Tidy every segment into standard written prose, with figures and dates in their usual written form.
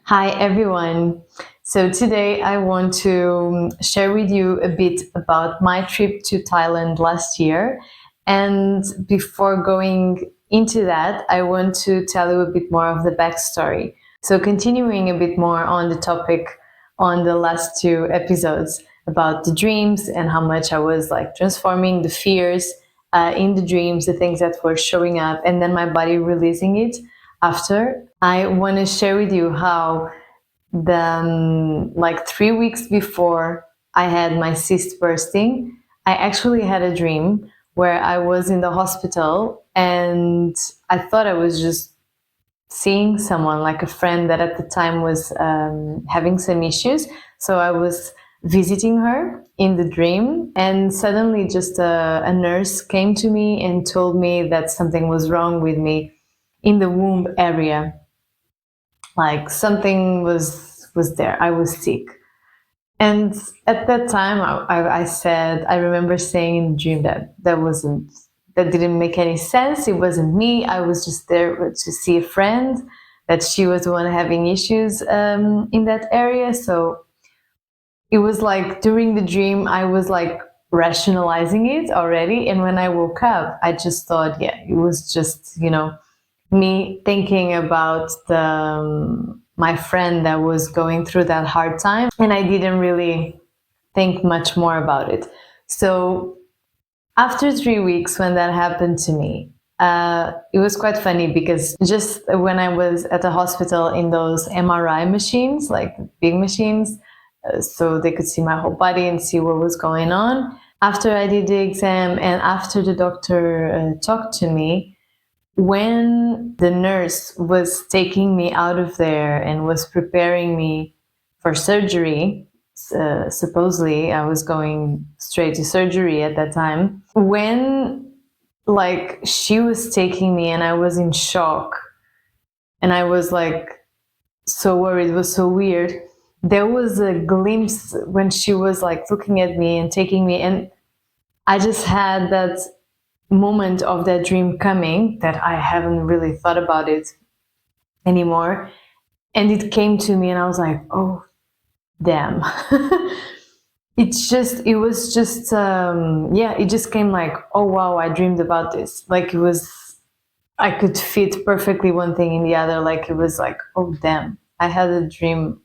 Hi everyone. So today I want to share with you a bit about my trip to Thailand last year. And before going into that, I want to tell you a bit more of the backstory. So continuing a bit more on the topic on the last two episodes about the dreams and how much I was like transforming the fears in the dreams, the things that were showing up, and then my body releasing it after. I want to share with you how like 3 weeks before I had my cyst bursting, I actually had a dream where I was in the hospital and I thought I was just seeing someone, like a friend that at the time was having some issues. So I was visiting her in the dream, and suddenly just a nurse came to me and told me that something was wrong with me in the womb area. Like something was there. I was sick. And at that time, I said, I remember saying in the dream that didn't make any sense. It wasn't me. I was just there to see a friend, that she was the one having issues in that area. So it was like during the dream, I was like rationalizing it already. And when I woke up, I just thought, yeah, it was just, me thinking about my friend that was going through that hard time, and I didn't really think much more about it. So after 3 weeks, when that happened to me, it was quite funny because just when I was at the hospital in those MRI machines, like big machines, so they could see my whole body and see what was going on. After I did the exam and after the doctor talked to me, when the nurse was taking me out of there and was preparing me for surgery, supposedly I was going straight to surgery at that time. When like she was taking me and I was in shock and I was like so worried, it was so weird. There was a glimpse when she was like looking at me and taking me, and I just had that moment of that dream coming that I haven't really thought about it anymore. And it came to me and I was like, oh, damn. It just came like, oh, wow, I dreamed about this. Like I could fit perfectly one thing in the other. Like it was like, oh, damn, I had a dream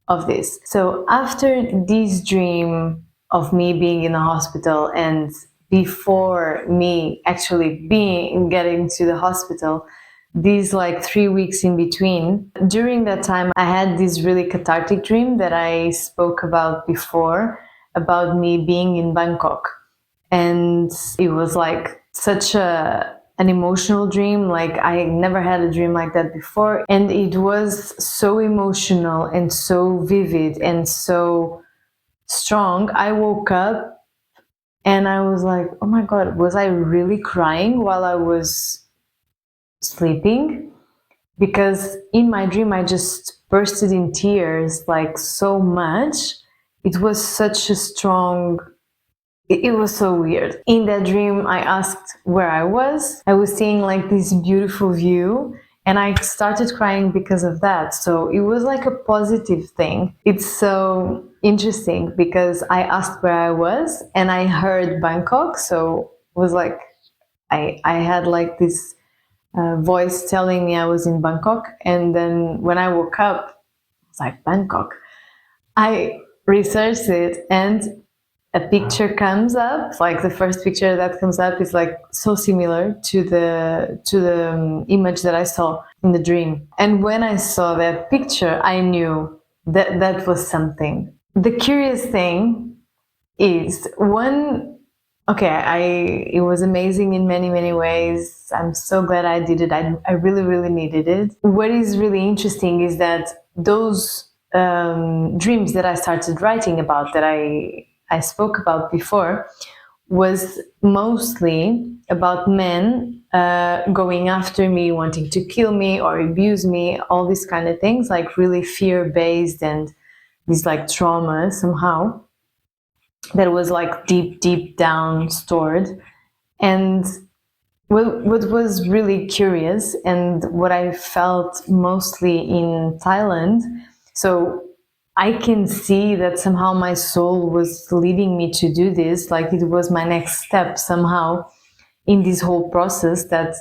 of this. So after this dream of me being in the hospital and before me actually getting to the hospital, these like 3 weeks in between, during that time I had this really cathartic dream that I spoke about before, about me being in Bangkok. And it was like such an emotional dream. Like I never had a dream like that before, and it was so emotional and so vivid and so strong. I woke up and I was like, oh my god, was I really crying while I was sleeping? Because in my dream I just bursted in tears, like so much. It was such a strong, it was so weird. In that dream, I asked where I was. I was seeing like this beautiful view and I started crying because of that. So it was like a positive thing. It's so interesting because I asked where I was and I heard Bangkok. So it was like, I had like this voice telling me I was in Bangkok. And then when I woke up, it's like Bangkok. I researched it and a picture comes up. Like the first picture that comes up is like so similar to the image that I saw in the dream. And when I saw that picture, I knew that that was something. The curious thing is, it was amazing in many ways. I'm so glad I did it. I really needed it. What is really interesting is that those dreams that I started writing about, that I spoke about before, was mostly about men going after me, wanting to kill me or abuse me, all these kind of things, like really fear-based and these like trauma somehow that was like deep down stored. And what was really curious and what I felt mostly in Thailand, so I can see that somehow my soul was leading me to do this, like it was my next step somehow in this whole process that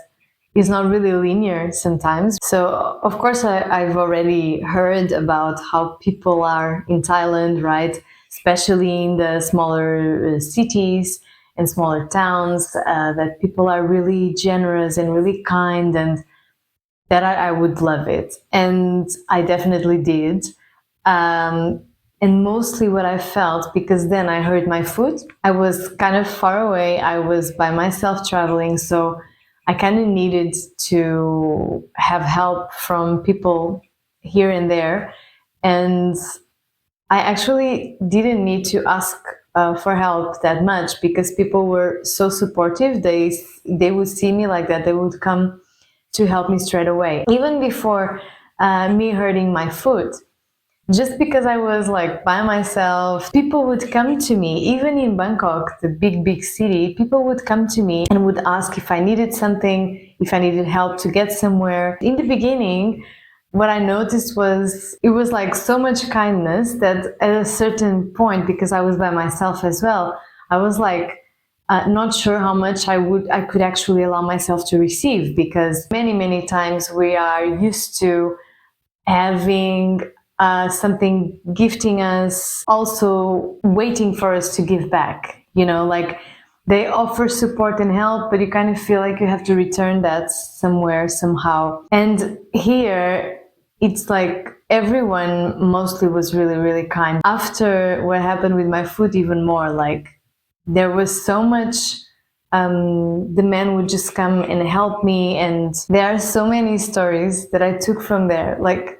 is not really linear sometimes. So, of course, I've already heard about how people are in Thailand, right? Especially in the smaller cities and smaller towns, that people are really generous and really kind, and that I would love it. And I definitely did. Um, and mostly what I felt, because then I hurt my foot. I was kind of far away. I was by myself traveling. So I kind of needed to have help from people here and there. And I actually didn't need to ask for help that much because people were so supportive. They would see me like that. They would come to help me straight away. Even before me hurting my foot, just because I was like by myself, people would come to me, even in Bangkok, the big city, people would come to me and would ask if I needed something, if I needed help to get somewhere. In the beginning, what I noticed was it was like so much kindness that at a certain point, because I was by myself as well, I was like, not sure how much I could actually allow myself to receive, because many times we are used to having something gifting us, also waiting for us to give back. You know, like they offer support and help, but you kind of feel like you have to return that somewhere, somehow. And here, it's like everyone mostly was really kind. After what happened with my foot, even more, like there was so much. The men would just come and help me, and there are so many stories that I took from there, like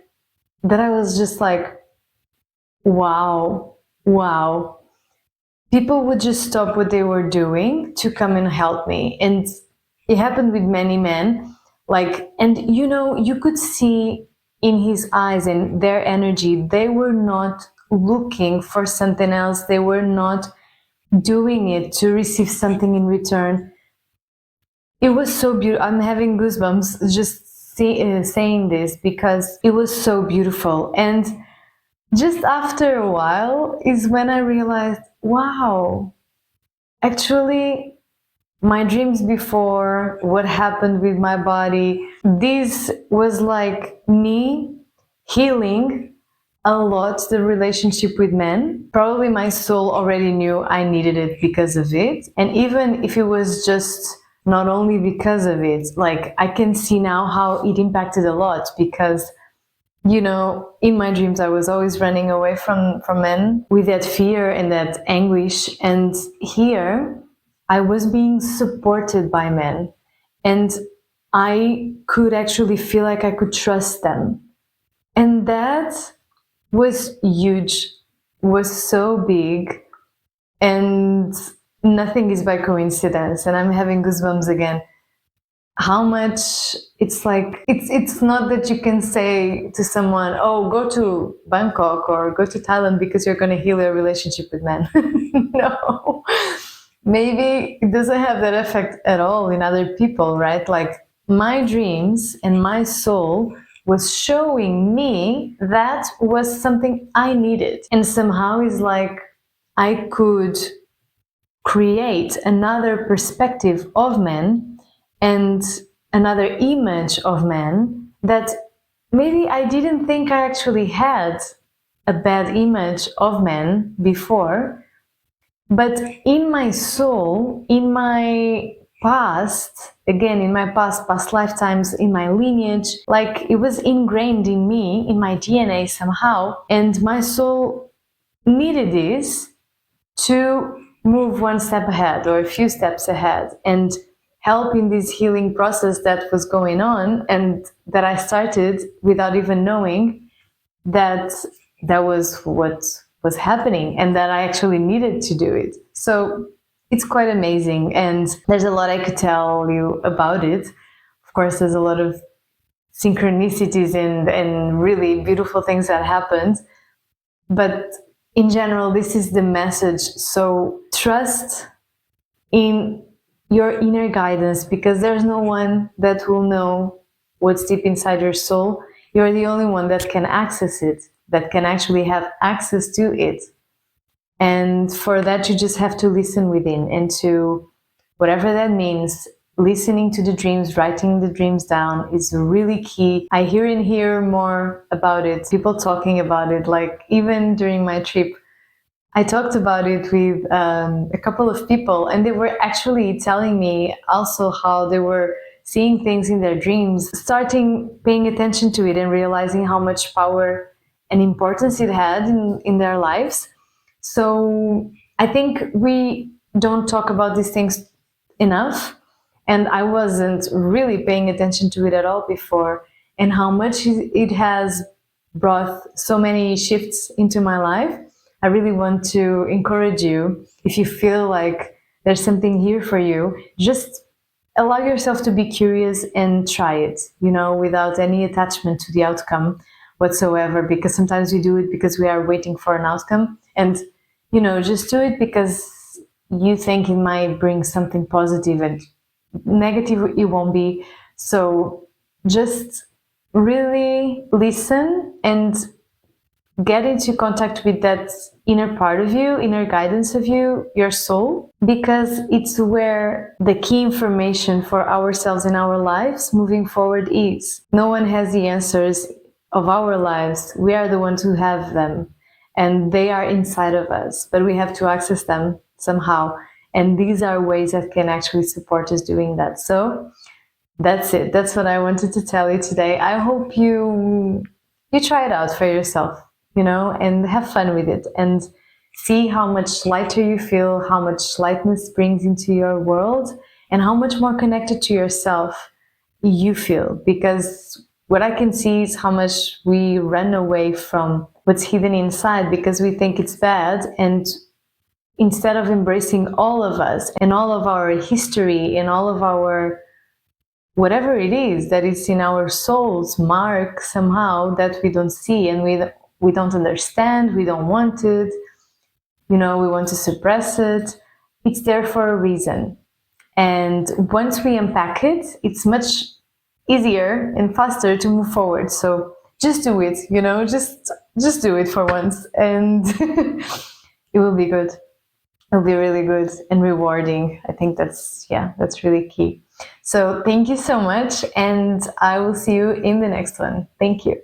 that I was just like, wow, wow. People would just stop what they were doing to come and help me. And it happened with many men. Like, and you know, you could see in his eyes and their energy, they were not looking for something else. They were not doing it to receive something in return. It was so beautiful. I'm having goosebumps just saying this because it was so beautiful. And just after a while is when I realized, wow, actually, my dreams before, what happened with my body, this was like me healing a lot the relationship with men. Probably my soul already knew I needed it because of it. And even if it was just not only because of it, like I can see now how it impacted a lot, because you know, in my dreams, I was always running away from men with that fear and that anguish. And here, I was being supported by men. And I could actually feel like I could trust them. And that was huge, was so big. And nothing is by coincidence. And I'm having goosebumps again. How much it's like it's not that you can say to someone, oh, go to Bangkok or go to Thailand because you're going to heal your relationship with men. No, maybe it doesn't have that effect at all in other people, right? Like my dreams and my soul was showing me that was something I needed, and somehow is like I could create another perspective of men and another image of men that maybe I didn't think I actually had a bad image of men before, but in my soul, in my past, again, in my past lifetimes, in my lineage, like it was ingrained in me, in my DNA somehow, and my soul needed this to move one step ahead or a few steps ahead and help in this healing process that was going on and that I started without even knowing that that was what was happening and that I actually needed to do it. So it's quite amazing, and there's a lot I could tell you about it. Of course, there's a lot of synchronicities and really beautiful things that happened, but in general, this is the message. So trust in your inner guidance, because there's no one that will know what's deep inside your soul. You're the only one that can access it, that can actually have access to it. And for that, you just have to listen within, and to whatever that means. Listening to the dreams, writing the dreams down is really key. I hear more about it, people talking about it. Like, even during my trip, I talked about it with a couple of people, and they were actually telling me also how they were seeing things in their dreams, starting paying attention to it and realizing how much power and importance it had in their lives. So I think we don't talk about these things enough. And I wasn't really paying attention to it at all before, and how much it has brought so many shifts into my life. I really want to encourage you, if you feel like there's something here for you, just allow yourself to be curious and try it, without any attachment to the outcome whatsoever. Because sometimes we do it because we are waiting for an outcome. And, just do it because you think it might bring something positive, and negative it won't be. So just really listen and get into contact with that inner part of you, inner guidance of you, your soul, because it's where the key information for ourselves and our lives moving forward is. No one has the answers of our lives. We are the ones who have them, and they are inside of us, but we have to access them somehow. And these are ways that can actually support us doing that. So that's it. That's what I wanted to tell you today. I hope you try it out for yourself, and have fun with it, and see how much lighter you feel, how much lightness brings into your world, and how much more connected to yourself you feel. Because what I can see is how much we run away from what's hidden inside because we think it's bad. And instead of embracing all of us and all of our history and all of our whatever it is that is in our souls mark somehow that we don't see, and we don't understand, we don't want it, we want to suppress it. It's there for a reason. And once we unpack it, it's much easier and faster to move forward. So just do it, just do it for once, and it will be good. It'll be really good and rewarding. I think that's really key. So thank you so much, and I will see you in the next one. Thank you.